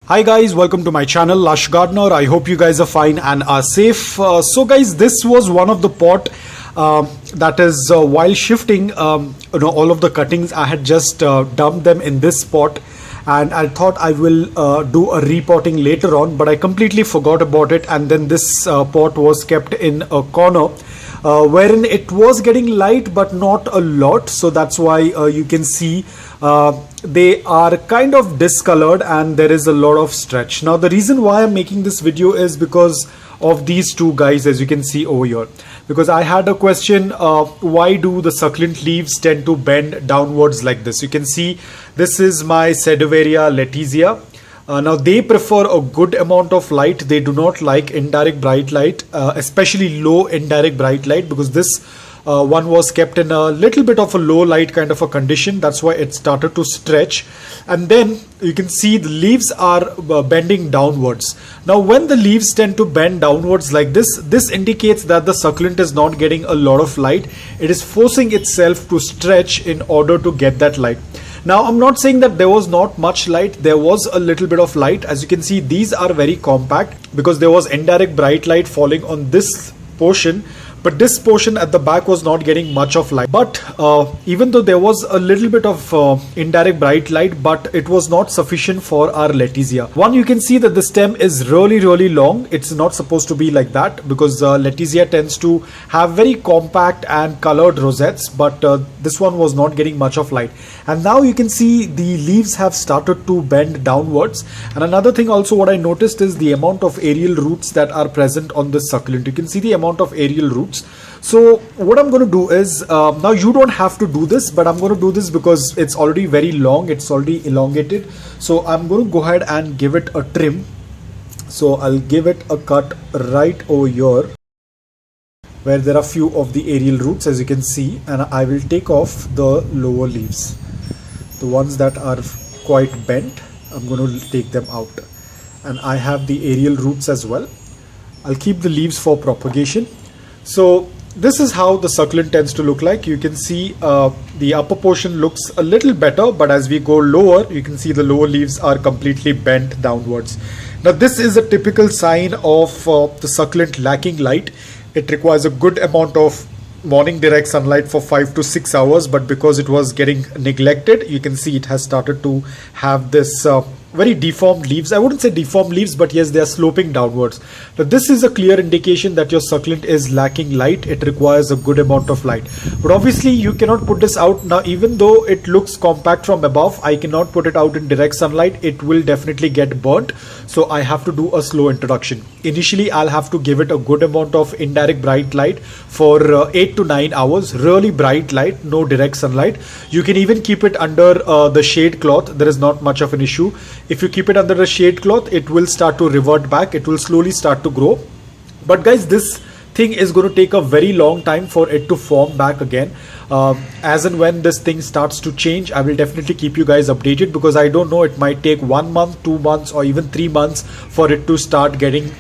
Hi guys, welcome to my channel Lush Gardener. I hope you guys are fine and are safe. So guys, this was one of the pot that is while shifting all of the cuttings, I had just dumped them in this pot, and I thought I will do a repotting later on, but I completely forgot about it. And then this pot was kept in a corner wherein it was getting light but not a lot, so that's why you can see they are kind of discolored and there is a lot of stretch. Now the reason why I'm making this video is because of these two guys, as you can see over here, because I had a question, why do the succulent leaves tend to bend downwards like this? You can see this is my Ceraria letizia. Now they prefer a good amount of light. They do not like indirect bright light, especially low indirect bright light, because this one was kept in a little bit of a low light kind of a condition. That's why it started to stretch, and then you can see the leaves are bending downwards. Now when the leaves tend to bend downwards like this indicates that the succulent is not getting a lot of light. It is forcing itself to stretch in order to get that light. Now I'm not saying that there was not much light. There was a little bit of light. As you can see, these are very compact because there was indirect bright light falling on this portion, but this portion at the back was not getting much of light. But even though there was a little bit of indirect bright light, but it was not sufficient for our letizia. One, you can see that the stem is really long. It's not supposed to be like that, because letizia tends to have very compact and colored rosettes, but this one was not getting much of light. And now you can see the leaves have started to bend downwards. And another thing also what I noticed is the amount of aerial roots that are present on this succulent. You can see the amount of aerial roots. So what I'm going to do is, now you don't have to do this, but I'm going to do this because it's already very long, it's already elongated. So I'm going to go ahead and give it a trim. So I'll give it a cut right over here where there are few of the aerial roots, as you can see, and I will take off the lower leaves. The ones that are quite bent, I'm going to take them out. And I have the aerial roots as well. I'll keep the leaves for propagation. So this is how the succulent tends to look like. You can see the upper portion looks a little better, but as we go lower, you can see the lower leaves are completely bent downwards. Now this is a typical sign of the succulent lacking light. It requires a good amount of morning direct sunlight for 5 to 6 hours, but because it was getting neglected, you can see it has started to have this very deformed leaves. I wouldn't say deformed leaves, but yes, they are sloping downwards. Now this is a clear indication that your succulent is lacking light. It requires a good amount of light, but obviously you cannot put this out now. Even though it looks compact from above, I cannot put it out in direct sunlight. It will definitely get burnt, so I have to do a slow introduction. Initially I'll have to give it a good amount of indirect bright light for 8 to 9 hours, really bright light, no direct sunlight. You can even keep it under the shade cloth. There is not much of an issue. If you keep it under the shade cloth, it will start to revert back. It will slowly start to grow. But guys, this thing is going to take a very long time for it to form back again. As and when this thing starts to change, I will definitely keep you guys updated, because I don't know, it might take 1 month, 2 months, or even 3 months for it to start getting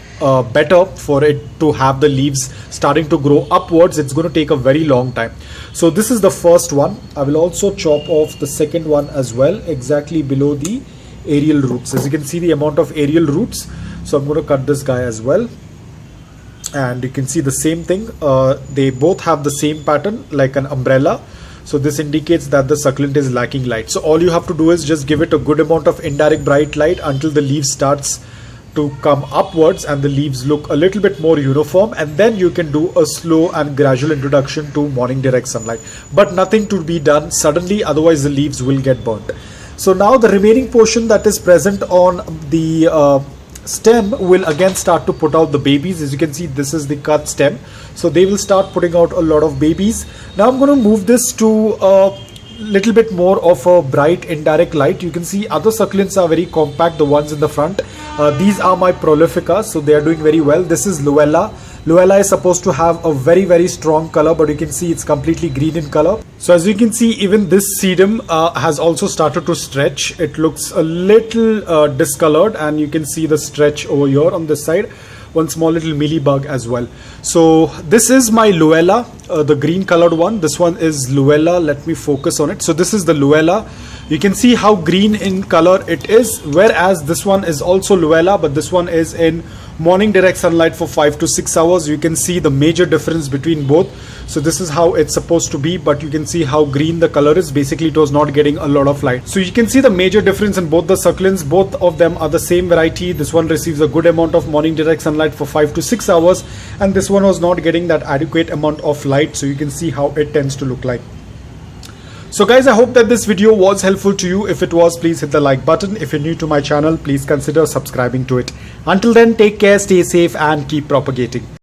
better, for it to have the leaves starting to grow upwards. It's going to take a very long time. So this is the first one. I will also chop off the second one as well, exactly below the aerial roots. As you can see the amount of aerial roots, so I'm going to cut this guy as well. And you can see the same thing, they both have the same pattern like an umbrella. So this indicates that the succulent is lacking light. So all you have to do is just give it a good amount of indirect bright light until the leaf starts to come upwards and the leaves look a little bit more uniform, and then you can do a slow and gradual introduction to morning direct sunlight, but nothing to be done suddenly, otherwise the leaves will get burnt. So now the remaining portion that is present on the stem will again start to put out the babies. As you can see, this is the cut stem, so they will start putting out a lot of babies. Now I'm going to move this to a little bit more of a bright indirect light. You can see other succulents are very compact, the ones in the front. These are my prolificas, so they are doing very well. This is Luella. Luella is supposed to have a very strong color, but you can see it's completely green in color. So as you can see, even this sedum has also started to stretch. It looks a little discolored, and you can see the stretch over here on this side. One small little mealybug as well. So this is my Luella, the green colored one. This one is Luella. Let me focus on it. So this is the Luella. You can see how green in color it is, whereas this one is also Luella, but this one is in morning direct sunlight for 5 to 6 hours. You can see the major difference between both. So this is how it's supposed to be, but you can see how green the color is. Basically it was not getting a lot of light. So you can see the major difference in both the succulents. Both of them are the same variety. This one receives a good amount of morning direct sunlight for 5 to 6 hours, and this one was not getting that adequate amount of light. So you can see how it tends to look like. So guys, I hope that this video was helpful to you. If it was, please hit the like button. If you're new to my channel, please consider subscribing to it. Until then, take care, stay safe, and keep propagating.